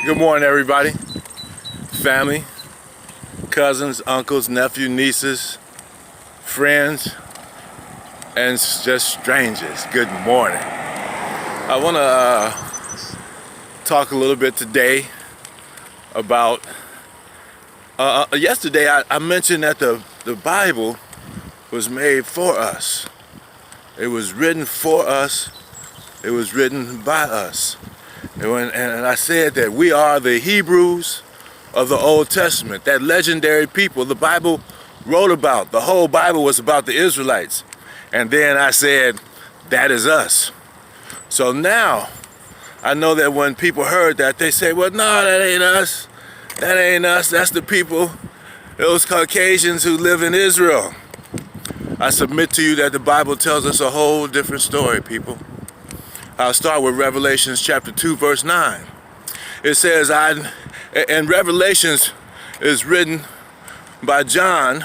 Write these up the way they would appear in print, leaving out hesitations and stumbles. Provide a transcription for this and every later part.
Good morning, everybody. Family, cousins, uncles, nephews, nieces, friends, and just strangers. Good morning. I want to talk a little bit today about yesterday I mentioned that the Bible was made for us. It was written for us. It was written by us. And I said that we are the Hebrews of the Old Testament, that legendary people the Bible wrote about. The whole Bible was about the Israelites. And then I said, that is us. So now, I know that when people heard that, they say, well, no, that ain't us. That ain't us. That's the people, those Caucasians who live in Israel. I submit to you that the Bible tells us a whole different story, people. I'll start with Revelations chapter 2, verse 9. It says, and Revelations is written by John,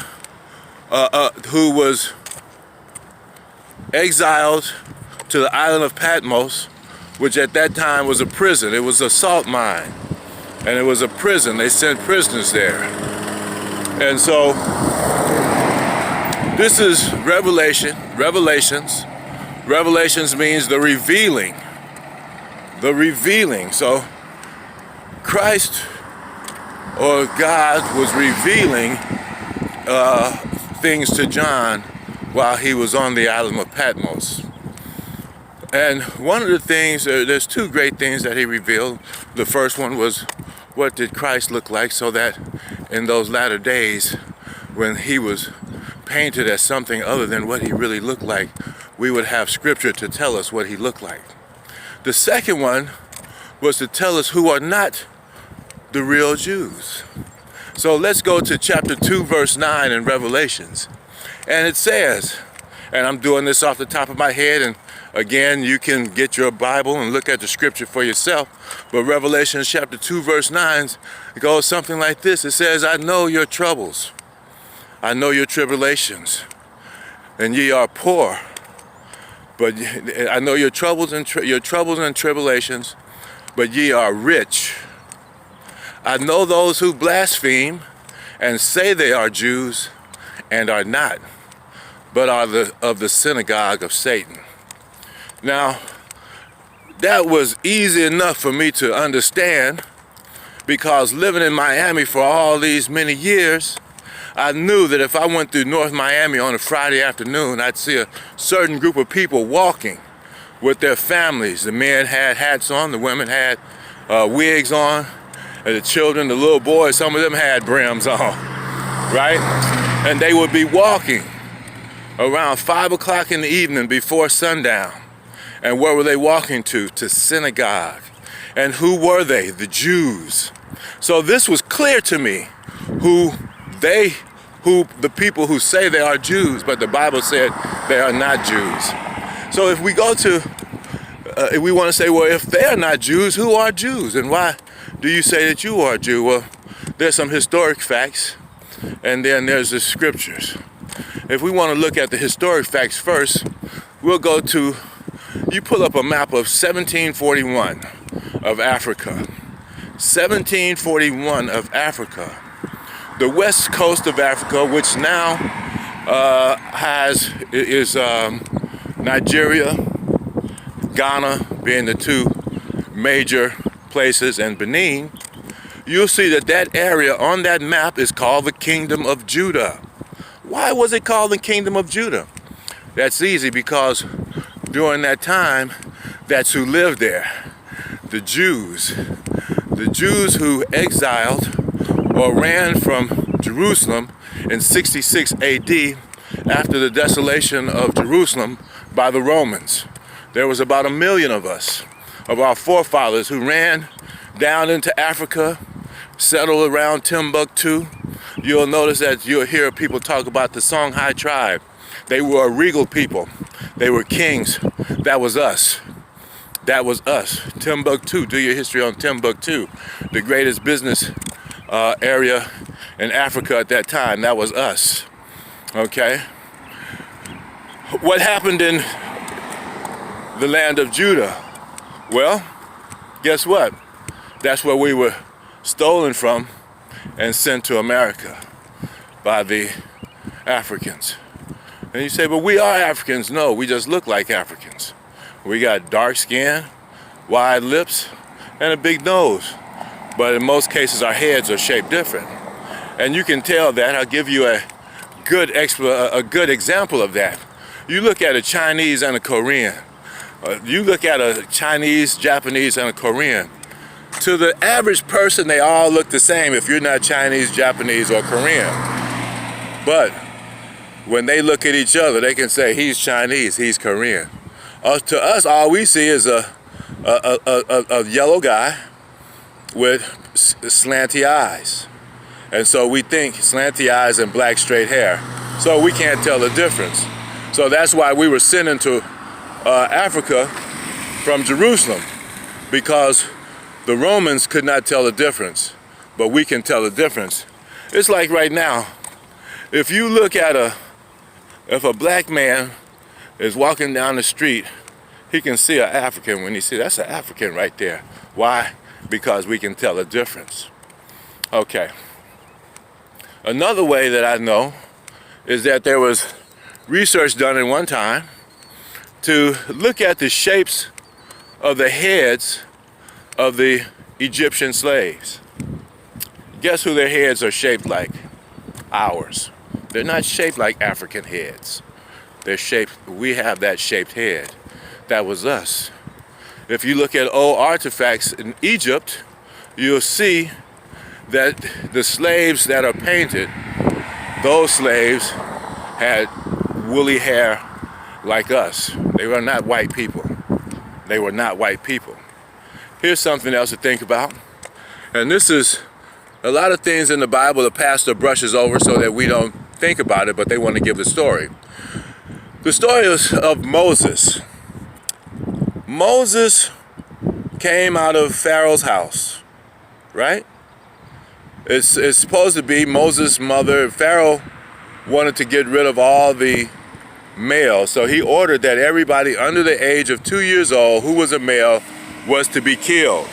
who was exiled to the island of Patmos, which at that time was a prison. It was a salt mine, and it was a prison. They sent prisoners there. And so, this is Revelations. Revelations means the revealing. The revealing. So, Christ or God was revealing things to John while he was on the island of Patmos. And one of the things, there's two great things that he revealed. The first one was, what did Christ look like, so that in those latter days, when he was painted as something other than what he really looked like, we would have scripture to tell us what he looked like. The second one was to tell us who are not the real Jews. So let's go to chapter 2, verse 9 in Revelations. And it says, and I'm doing this off the top of my head, and again, you can get your Bible and look at the scripture for yourself. But Revelation chapter 2, verse 9 goes something like this. It says, I know your troubles. I know your tribulations. And ye are poor. But I know your troubles and tribulations, but ye are rich. I know those who blaspheme and say they are Jews and are not, but are of the synagogue of Satan. Now, that was easy enough for me to understand, because living in Miami for all these many years, I knew that if I went through North Miami on a Friday afternoon, I'd see a certain group of people walking with their families. The men had hats on, the women had wigs on, and the children, the little boys, some of them had brims on, right? And they would be walking around 5 o'clock in the evening before sundown. And where were they walking to? To synagogue. And who were they? The Jews. So this was clear to me who the people who say they are Jews, but the Bible said they are not Jews. So if we go to, if we want to say, well, if they are not Jews, who are Jews? And why do you say that you are a Jew? Well, there's some historic facts, and then there's the scriptures. If we want to look at the historic facts first, we'll go to, you pull up a map of 1741 of Africa. 1741 of Africa. The west coast of Africa, which now is Nigeria, Ghana being the two major places, and Benin, you'll see that that area on that map is called the Kingdom of Judah. Why was it called the Kingdom of Judah? That's easy, because during that time, that's who lived there. The Jews who exiled or ran from Jerusalem in 66 AD after the desolation of Jerusalem by the Romans. There was about 1 million of us, of our forefathers, who ran down into Africa, settled around Timbuktu. You'll notice that you'll hear people talk about the Songhai tribe. They were a regal people. They were kings. That was us. That was us. Timbuktu, do your history on Timbuktu, the greatest business area in Africa at that time. That was us. Okay? What happened in the land of Judah? Well, guess what? That's where we were stolen from and sent to America by the Africans. And you say, but we are Africans. No, we just look like Africans. We got dark skin, wide lips, and a big nose. But in most cases, our heads are shaped different. And you can tell that. I'll give you a good example of that. You look at a Chinese and a Korean. You look at a Chinese, Japanese, and a Korean. To the average person, they all look the same if you're not Chinese, Japanese, or Korean. But when they look at each other, they can say, he's Chinese, he's Korean. To us, all we see is a yellow guy with slanty eyes. And so we think slanty eyes and black straight hair. So we can't tell the difference. So that's why we were sent into Africa from Jerusalem, because the Romans could not tell the difference, but we can tell the difference. It's like right now, if you look at if a black man is walking down the street, he can see an African when he sees, that's an African right there. Why? Because we can tell the difference. Okay. Another way that I know is that there was research done at one time to look at the shapes of the heads of the Egyptian slaves. Guess who their heads are shaped like? Ours. They're not shaped like African heads. They're shaped, we have that shaped head. That was us. If you look at old artifacts in Egypt, you'll see that the slaves that are painted, those slaves had woolly hair like us. They were not white people. They were not white people. Here's something else to think about. And this is a lot of things in the Bible the pastor brushes over so that we don't think about it, but they want to give the story. The story is of Moses. Moses came out of Pharaoh's house, right? It's supposed to be Moses' mother. Pharaoh wanted to get rid of all the males, so he ordered that everybody under the age of 2 years old who was a male was to be killed.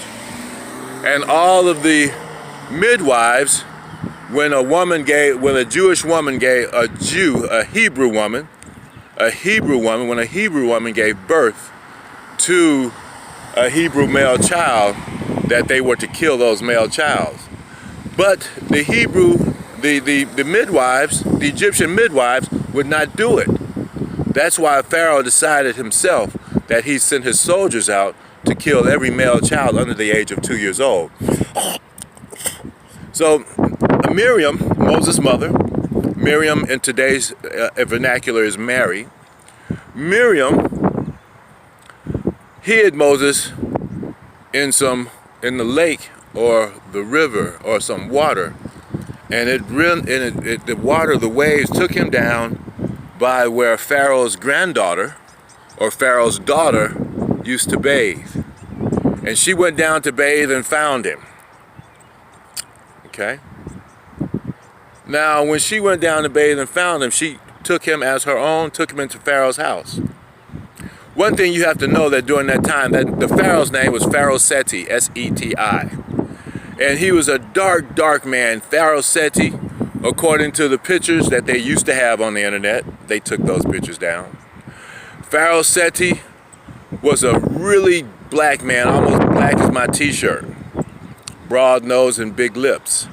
And all of the midwives, when a Jewish woman gave when a Hebrew woman gave birth to a Hebrew male child, that they were to kill those male child. But the midwives, the Egyptian midwives, would not do it. That's why Pharaoh decided himself that he sent his soldiers out to kill every male child under the age of 2 years old. So Miriam, Moses' mother, Miriam in today's vernacular is Mary. Miriam hid Moses in the lake or the river or some water, and the waves took him down by where Pharaoh's granddaughter or Pharaoh's daughter used to bathe. And she went down to bathe and found him. Okay? Now, when she went down to bathe and found him, she took him as her own, took him into Pharaoh's house. One thing you have to know that during that time, that the Pharaoh's name was Pharaoh Seti, S-E-T-I. And he was a dark, dark man. Pharaoh Seti, according to the pictures that they used to have on the internet, they took those pictures down. Pharaoh Seti was a really black man, almost black as my t-shirt. Broad nose and big lips.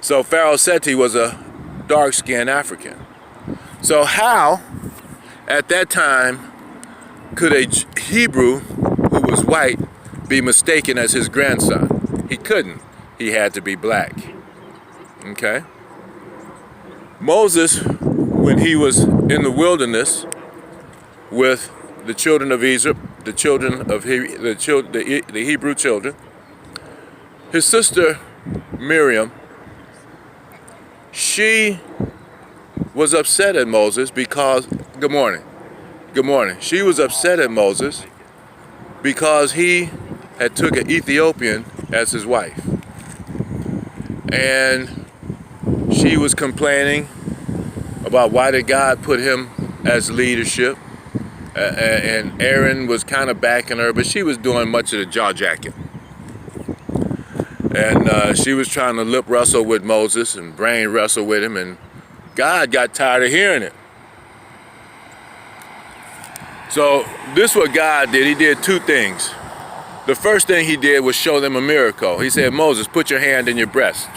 So Pharaoh Seti was a dark-skinned African. So how, at that time, could a Hebrew who was white be mistaken as his grandson? He couldn't. He had to be black. Okay? Moses, when he was in the wilderness with the children of Egypt, the Hebrew children, his sister Miriam, she was upset at Moses because, good morning. She was upset at Moses because he had took an Ethiopian as his wife. And she was complaining about why did God put him as leadership. And Aaron was kind of backing her, but she was doing much of the jaw jacking. And she was trying to lip wrestle with Moses and brain wrestle with him, and God got tired of hearing it. So this is what God did. He did two things. The first thing he did was show them a miracle. He said, Moses, put your hand in your breast.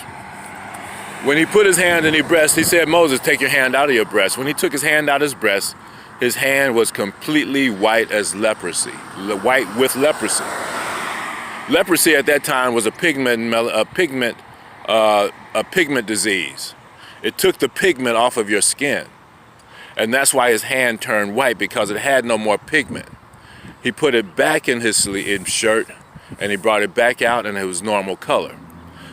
When he put his hand in his breast, he said, Moses, take your hand out of your breast. When he took his hand out of his breast, his hand was completely white as leprosy, white with leprosy. Leprosy at that time was a pigment disease. It took the pigment off of your skin. And that's why his hand turned white, because it had no more pigment. He put it back in his shirt, and he brought it back out, and it was normal color.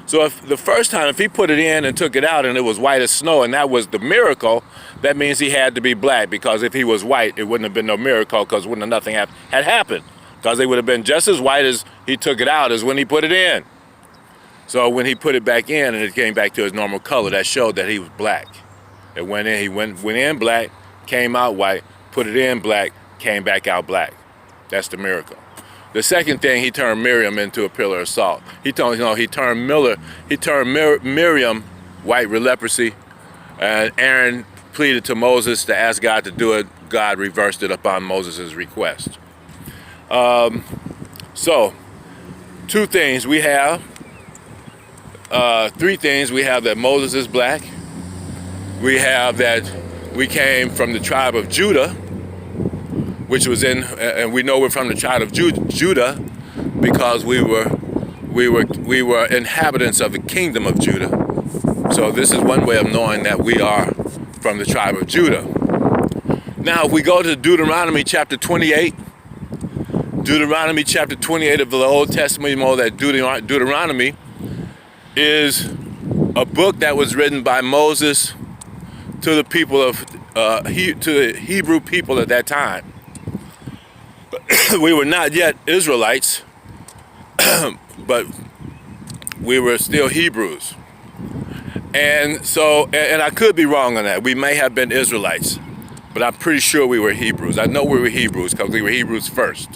So if the first time, if he put it in and took it out and it was white as snow, and that was the miracle, that means he had to be black, because if he was white, it wouldn't have been no miracle, because nothing had happened, because they would have been just as white as he took it out as when he put it in. So when he put it back in and it came back to his normal color, that showed that he was black. It went in, he went in black, came out white, put it in black, came back out black. That's the miracle. The second thing, he turned Miriam into a pillar of salt. He turned Miriam white with leprosy, and Aaron pleaded to Moses to ask God to do it. God reversed it upon Moses' request. So, two things we have. Three things we have: that Moses is black. We have that we came from the tribe of Judah, which was and we know we're from the tribe of Judah because we were inhabitants of the kingdom of Judah. So this is one way of knowing that we are from the tribe of Judah. Now, if we go to Deuteronomy chapter 28, Deuteronomy chapter 28 of the Old Testament, you know that Deuteronomy is a book that was written by Moses to the people of to the Hebrew people at that time. We were not yet Israelites, but we were still Hebrews. And so, and I could be wrong on that. We may have been Israelites, but I'm pretty sure we were Hebrews. I know we were Hebrews because we were Hebrews first.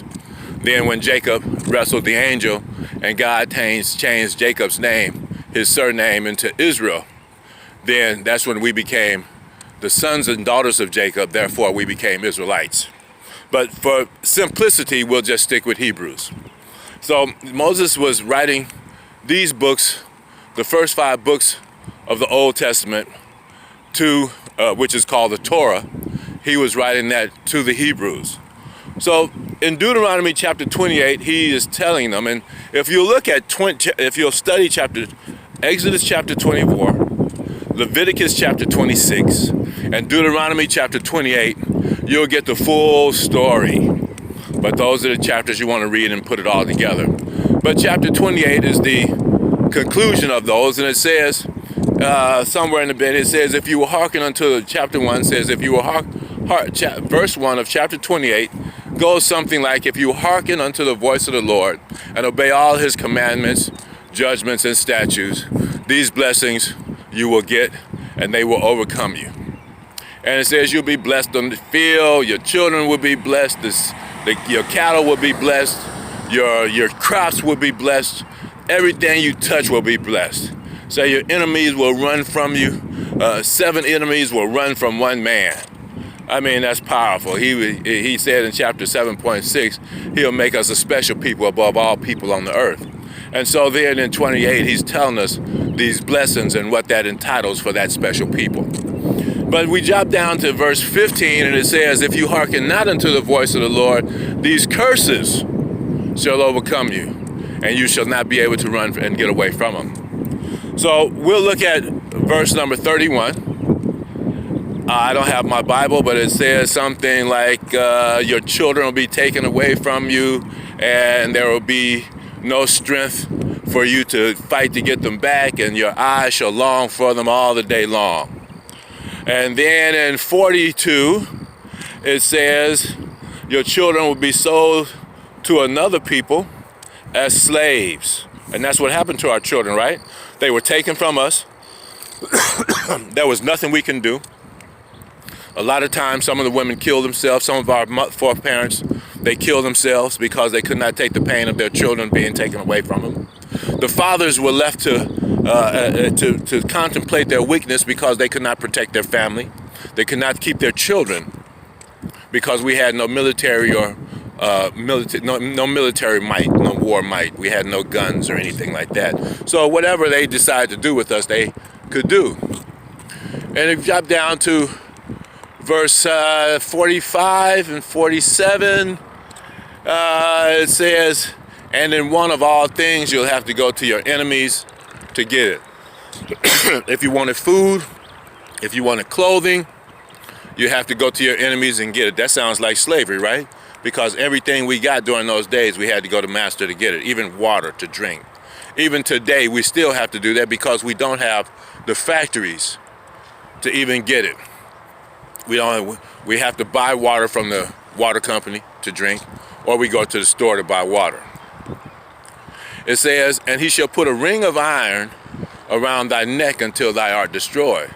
Then when Jacob wrestled the angel and God changed Jacob's name, his surname, into Israel, then that's when we became the sons and daughters of Jacob. Therefore, we became Israelites. But for simplicity, we'll just stick with Hebrews. So Moses was writing these books, the first 5 books of the Old Testament, which is called the Torah. He was writing that to the Hebrews. So in Deuteronomy chapter 28, he is telling them, and if you look at if you'll study Exodus chapter 24, Leviticus chapter 26, and Deuteronomy chapter 28, you'll get the full story. But those are the chapters you want to read and put it all together. But chapter 28 is the conclusion of those, and it says, somewhere in the bit, it says, if you will hearken unto, chapter 1 says, if you will verse 1 of chapter 28 goes something like, if you hearken unto the voice of the Lord and obey all his commandments, judgments, and statutes, these blessings you will get, and they will overcome you. And it says you'll be blessed on the field, your children will be blessed, your cattle will be blessed, your crops will be blessed, everything you touch will be blessed. So your enemies will run from you. 7 enemies will run from one man. I mean, that's powerful. He said in chapter 7.6, he'll make us a special people above all people on the earth. And so then in 28, he's telling us these blessings and what that entitles for that special people. But we drop down to verse 15, and it says, if you hearken not unto the voice of the Lord, these curses shall overcome you, and you shall not be able to run and get away from them. So we'll look at verse number 31. I don't have my Bible, but it says something like, your children will be taken away from you, and there will be no strength for you to fight to get them back, and your eyes shall long for them all the day long. And then in 42, it says, your children will be sold to another people as slaves. And that's what happened to our children, right? They were taken from us. There was nothing we can do. A lot of times, some of the women killed themselves. Some of our foreparents, they killed themselves because they could not take the pain of their children being taken away from them. The fathers were left to contemplate their weakness because they could not protect their family. They could not keep their children because we had no military or no military might, no war might. We had no guns or anything like that. So whatever they decided to do with us, they could do. And if you drop down to verse 45 and 47, it says, and in one of all things you'll have to go to your enemies to get it. If you wanted food, if you wanted clothing, you have to go to your enemies and get it. That sounds like slavery, right? Because everything we got during those days, we had to go to master to get it, even water to drink. Even today, we still have to do that because we don't have the factories to even get it. We have to buy water from the water company to drink, or we go to the store to buy water. It says, and he shall put a ring of iron around thy neck until thou art destroyed.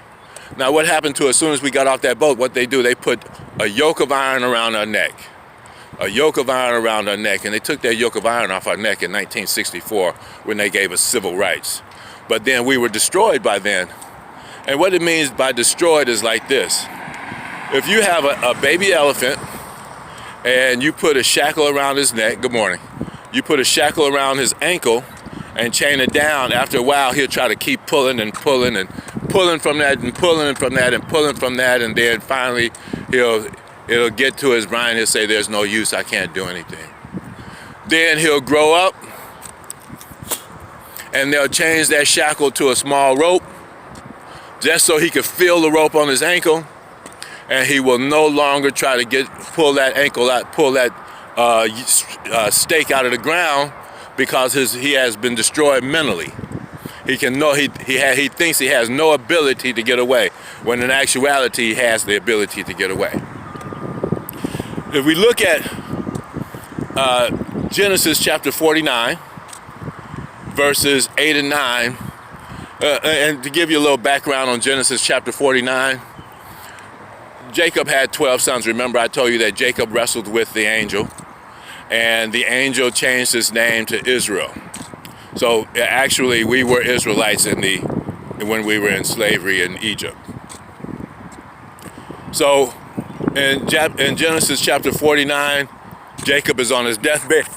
Now what happened to us as soon as we got off that boat? What they do, they put a yoke of iron around our neck. A yoke of iron around our neck. And they took that yoke of iron off our neck in 1964 when they gave us civil rights. But then we were destroyed by then. And what it means by destroyed is like this. If you have a baby elephant and you put a shackle around his neck, good morning, you put a shackle around his ankle and chain it down, after a while he'll try to keep pulling and pulling and pulling from that and pulling from that and pulling from that, and then finally it'll get to his brain. He'll say, there's no use, I can't do anything. Then he'll grow up and they'll change that shackle to a small rope just so he could feel the rope on his ankle, and he will no longer try to pull that ankle out, pull that stake out of the ground, because he has been destroyed mentally. He thinks he has no ability to get away, when in actuality he has the ability to get away. If we look at Genesis chapter 49, verses 8 and 9, and to give you a little background on Genesis chapter 49, Jacob had 12 sons. Remember I told you that Jacob wrestled with the angel, and the angel changed his name to Israel. So actually we were Israelites when we were in slavery in Egypt. So in Genesis chapter 49, Jacob is on his deathbed.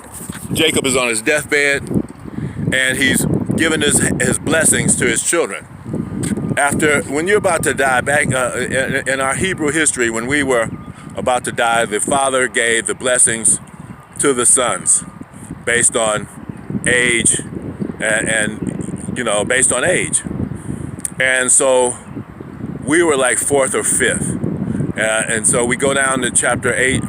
Jacob is on his deathbed, and he's given his blessings to his children. When you're about to die, back in our Hebrew history, when we were about to die, the father gave the blessings to the sons based on age and based on age. And so we were like fourth or fifth. And so we go down to chapter 8,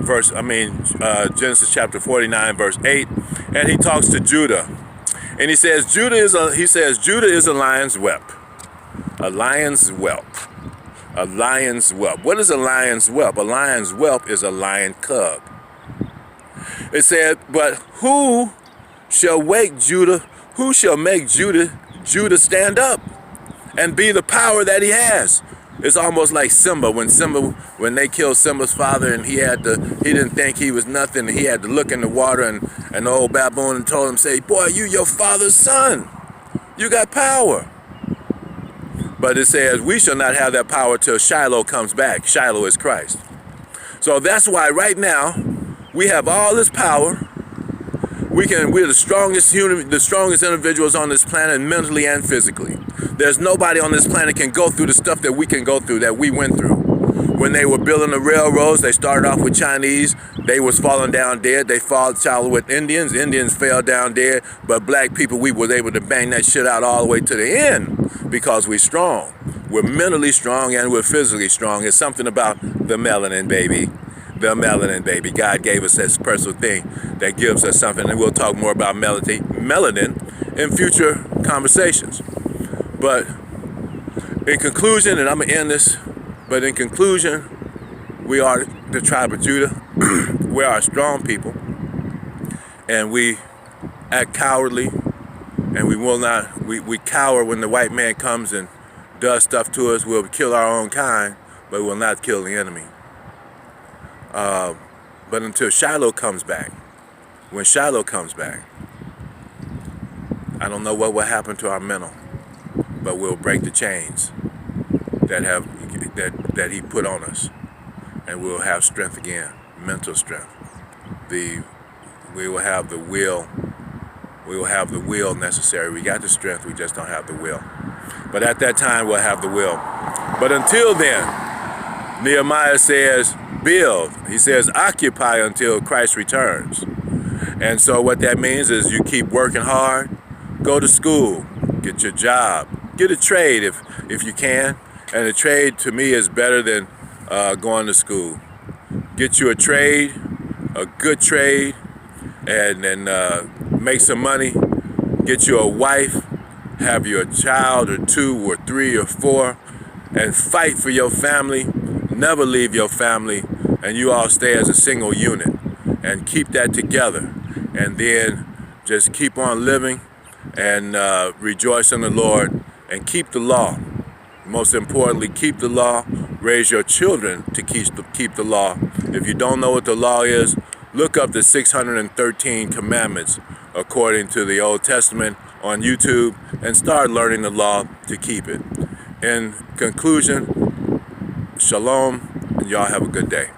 Genesis chapter 49, verse 8, and he talks to Judah. And he says, Judah is a lion's whelp. A lion's whelp. A lion's whelp. What is a lion's whelp? A lion's whelp is a lion cub. It said, but who shall wake Judah? Who shall make Judah stand up and be the power that he has? It's almost like Simba, when they killed Simba's father, and he didn't think he was nothing. He had to look in the water, and the old baboon told him, say, boy, you your father's son. You got power. But it says, we shall not have that power till Shiloh comes back. Shiloh is Christ. So that's why right now, we have all this power. We're the strongest individuals on this planet, mentally and physically. There's nobody on this planet can go through the stuff that we can go through, that we went through. When they were building the railroads, they started off with Chinese. They was falling down dead. They fought with Indians. Indians fell down dead. But black people, we was able to bang that shit out all the way to the end because we're strong. We're mentally strong and we're physically strong. It's something about the melanin, baby. The melanin, baby. God gave us this personal thing that gives us something, and we'll talk more about melanin in future conversations. But in conclusion, and I'm going to end this, but in conclusion, we are the tribe of Judah. We are a strong people, and we act cowardly, and we cower when the white man comes and does stuff to us. We'll kill our own kind, but we will not kill the enemy. But until Shiloh comes back, when Shiloh comes back, I don't know what will happen to our mental, but we'll break the chains that he put on us, and we'll have strength again, mental strength. We will have the will. We will have the will necessary. We got the strength, we just don't have the will. But at that time, we'll have the will. But until then, Nehemiah says, build. He says, occupy until Christ returns. And so what that means is you keep working hard, go to school, get your job, get a trade if you can. And a trade to me is better than going to school. Get you a trade, a good trade, and then make some money, get you a wife, have your child or 2 or 3 or 4, and fight for your family, never leave your family, and you all stay as a single unit, and keep that together, and then just keep on living, and rejoice in the Lord, and keep the law. Most importantly, keep the law, raise your children to keep the law. If you don't know what the law is, look up the 613 commandments according to the Old Testament on YouTube and start learning the law to keep it. In conclusion, shalom, and y'all have a good day.